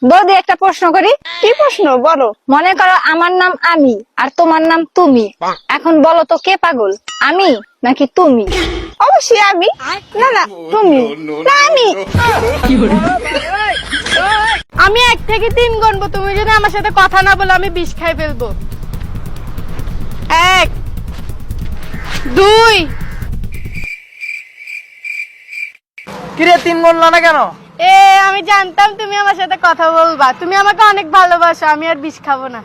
বৌদি একটা প্রশ্ন করি। কি প্রশ্ন বলো? মনে করো আমার নাম আমি আর তোমার নাম তুমি, এখন বলো তো কে পাগল, আমি নাকি তুমি? অবশ্যই আমি। না না তুমি। না আমি। আমি 1 থেকে 3 গুনবো, তুমি যদি আমার সাথে কথা না বলো আমি বিষ খাই ফেলবো। 1 2। কিরে 3 গুনলা না কেন? আমি জানতাম তুমি আমার সাথে কথা বলবা, তুমি আমাকে অনেক ভালোবাসো, আমি আর বিষ খাবো না।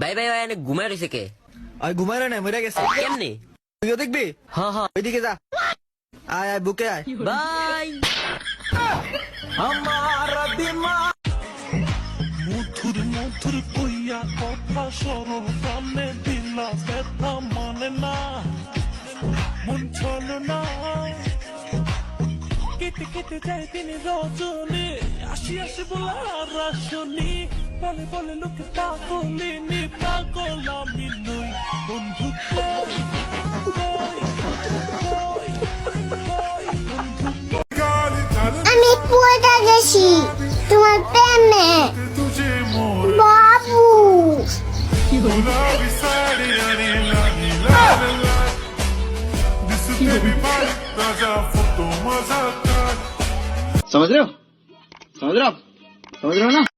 ভাই ভাই ভাই ঘুমায় রয়েছে কে? আমি ঘুমাই না, মরে গেছে। কেমনি? তুইও দেখবি? হ্যাঁ হ্যাঁ ওইদিকে যা। আয় আয় বুকে আয়। ভাই মধুর মধুর কইয়া কথা সরল কানে দিলা ব্যথা মানে না মন চলো না কেটে কেটে যায় তিনি রজনী আসি আসি বলা রাসনি বলে বলে লোকে পাগলিনি পাগল আমি নই বন্ধু কই কই কই কই বন্ধু আমি পড়ে গেছি তোমার প্রেমে বাবু। समझ रहे हो समझ रहे हो आप समझ रहे हो ना।